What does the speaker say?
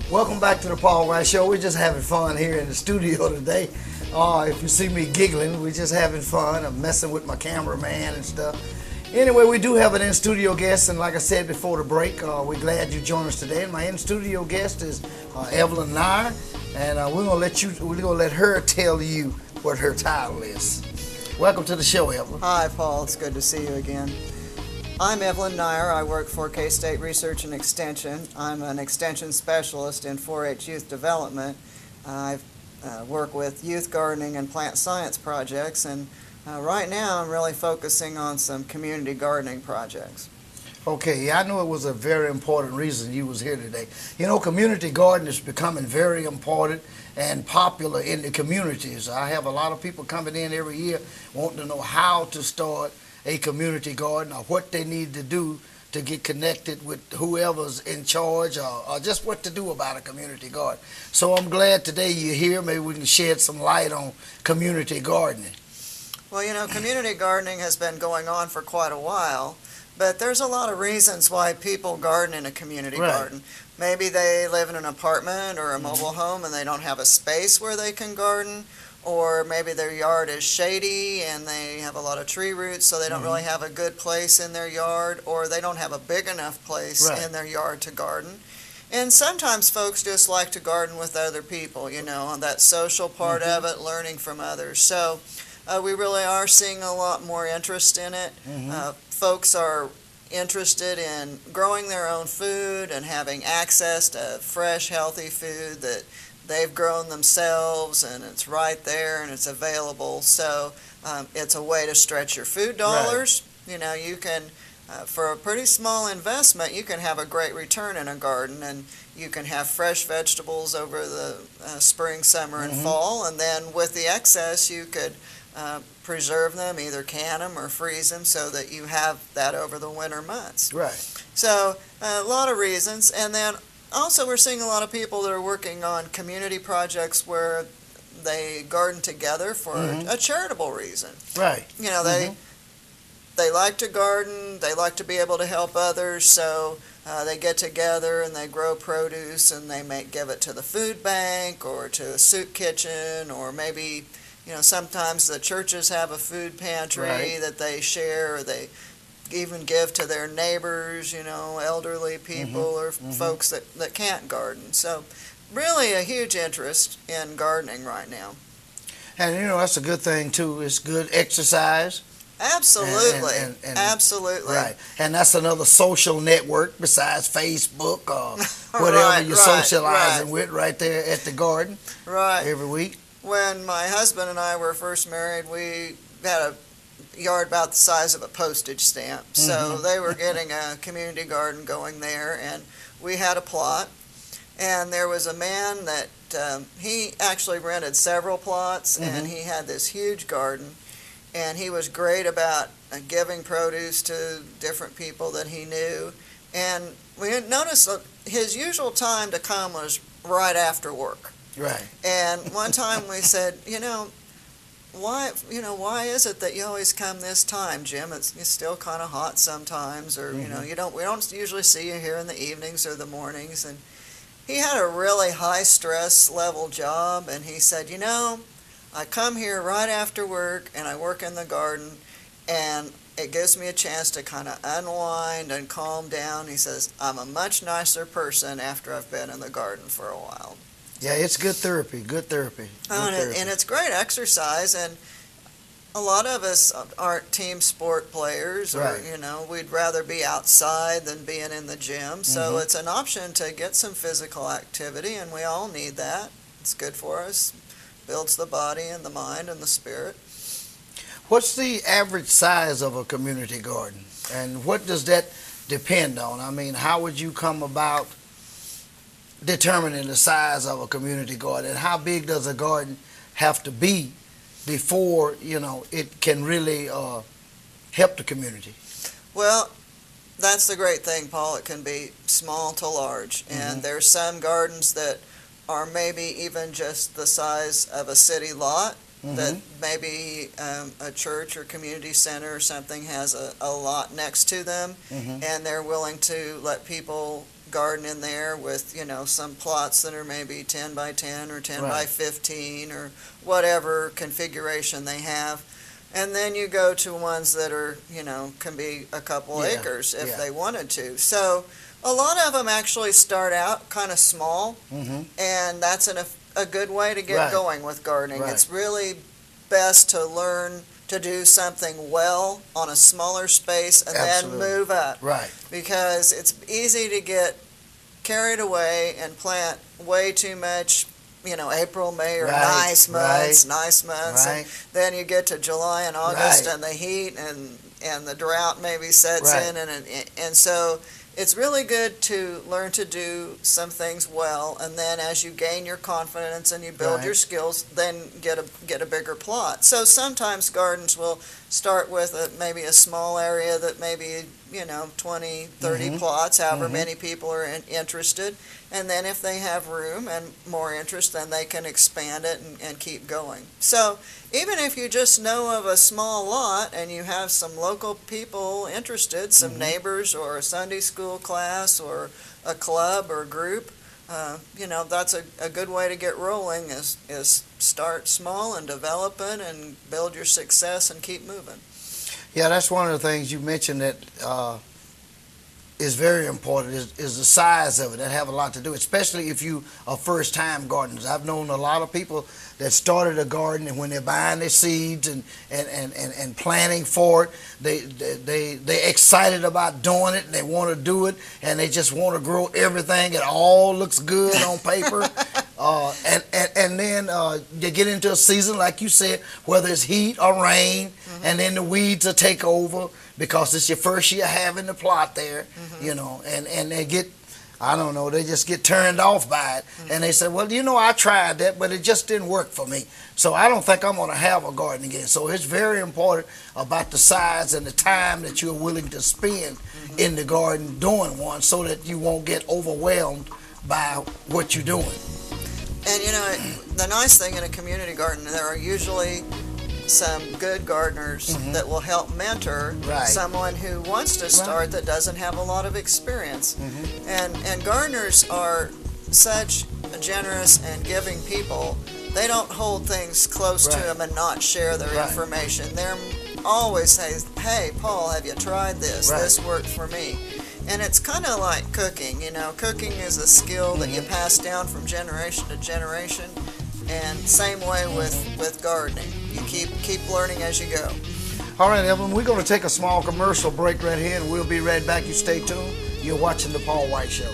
Welcome back to the Paul White Show. We're just having fun here in the studio today. If you see me giggling, we're just having fun. I'm messing with my cameraman and stuff. Anyway, we do have an in-studio guest, and like I said before the break, we're glad you joined us today. And my in-studio guest is Evelyn Nair, and we're gonna let her tell you what her title is. Welcome to the show, Evelyn. Hi, Paul. It's good to see you again. I'm Evelyn Nair. I work for K-State Research and Extension. I'm an extension specialist in 4-H youth development. I work with youth gardening and plant science projects, and right now I'm really focusing on some community gardening projects. Okay, yeah, I knew it was a very important reason you was here today. You know, community gardening is becoming very important and popular in the communities. I have a lot of people coming in every year wanting to know how to start a community garden or what they need to do to get connected with whoever's in charge or just what to do about a community garden. So I'm glad today you're here. Maybe we can shed some light on community gardening. Well, you know, community gardening has been going on for quite a while, but there's a lot of reasons why people garden in a community garden. Maybe they live in an apartment or a mobile home and they don't have a space where they can garden, or maybe their yard is shady and they have a lot of tree roots, so they don't really have a good place in their yard, or they don't have a big enough place in their yard to garden. And sometimes folks just like to garden with other people, you know, on that social part of it, learning from others. So we really are seeing a lot more interest in it. Folks are interested in growing their own food and having access to fresh, healthy food that they've grown themselves, and it's right there and it's available. So it's a way to stretch your food dollars. You know, you can, for a pretty small investment, you can have a great return in a garden, and you can have fresh vegetables over the spring, summer, and fall, and then with the excess you could preserve them, either can them or freeze them, so that you have that over the winter months. So a lot of reasons. And then also we're seeing a lot of people that are working on community projects where they garden together for a charitable reason. You know, they like to garden, they like to be able to help others, so they get together and they grow produce and they may give it to the food bank or to a soup kitchen, or maybe, you know, sometimes the churches have a food pantry that they share, or they even give to their neighbors, you know, elderly people or folks that can't garden. So really a huge interest in gardening right now. And you know, that's a good thing too. It's good exercise. Absolutely. Absolutely. Right. And that's another social network besides Facebook or whatever you're socializing with right there at the garden every week. When my husband and I were first married, we had a yard about the size of a postage stamp. So they were getting a community garden going there, and we had a plot. And there was a man that he actually rented several plots, and he had this huge garden. And he was great about giving produce to different people that he knew. And we noticed that his usual time to come was right after work. And one time we said, why is it that you always come this time, Jim? It's still kind of hot sometimes, or we don't usually see you here in the evenings or the mornings. And he had a really high stress level job, and he said, I come here right after work and I work in the garden, and it gives me a chance to kind of unwind and calm down. He says, I'm a much nicer person after I've been in the garden for a while. Yeah, it's good therapy, good therapy. And it's great exercise, and a lot of us aren't team sport players, or, we'd rather be outside than being in the gym. So it's an option to get some physical activity, and we all need that. It's good for us, builds the body and the mind and the spirit. What's the average size of a community garden, and what does that depend on? I mean, how would you come about determining the size of a community garden, and how big does a garden have to be before it can really help the community? Well, that's the great thing, Paul. It can be small to large, and there's some gardens that are maybe even just the size of a city lot, that maybe a church or community center or something has a lot next to them, and they're willing to let people garden in there with, some plots that are maybe 10 by 10 or 10 by Right. 15 or whatever configuration they have. And then you go to ones that are, can be a couple Yeah, acres if yeah. they wanted to. So a lot of them actually start out kind of small, Mm-hmm. and that's a good way to get Right. going with gardening. Right. It's really best to learn to do something well on a smaller space and Absolutely. then move up, Right. because it's easy to get carried away and plant way too much. April, May are Right, nice months, Right. and then you get to July and August, Right. and the heat and the drought maybe sets Right. in, and so it's really good to learn to do some things well, and then as you gain your confidence and you build Right. your skills, then get a bigger plot. So sometimes gardens will start with maybe a small area that maybe 20, 30 Mhm. plots, however Mhm. many people are interested, and then if they have room and more interest, then they can expand it and keep going. So even if you just know of a small lot and you have some local people interested, some Mhm. neighbors or a Sunday school class or a club or group, that's a good way to get rolling is start small and develop it and build your success and keep moving. Yeah, that's one of the things you mentioned that is very important is the size of it. That have a lot to do, especially if you are first-time gardeners. I've known a lot of people that started a garden, and when they're buying their seeds and planning for it, they're excited about doing it, and they want to do it, and they just want to grow everything. It all looks good on paper. And then you get into a season, like you said, whether it's heat or rain, and then the weeds will take over because it's your first year having the plot there, and they get, I don't know, they just get turned off by it. And they say, well, I tried that, but it just didn't work for me. So I don't think I'm going to have a garden again. So it's very important about the size and the time that you're willing to spend in the garden doing one, so that you won't get overwhelmed by what you're doing. And the nice thing in a community garden, there are usually some good gardeners that will help mentor Right. someone who wants to start that doesn't have a lot of experience. And gardeners are such generous and giving people. They don't hold things close to Right. them and not share their Right. information. They're always say, hey, Paul, have you tried this? Right. This worked for me. And it's kind of like cooking. Cooking is a skill that you pass down from generation to generation. And same way with gardening. You keep learning as you go. All right, Evelyn, we're going to take a small commercial break right here, and we'll be right back. You stay tuned. You're watching The Paul White Show.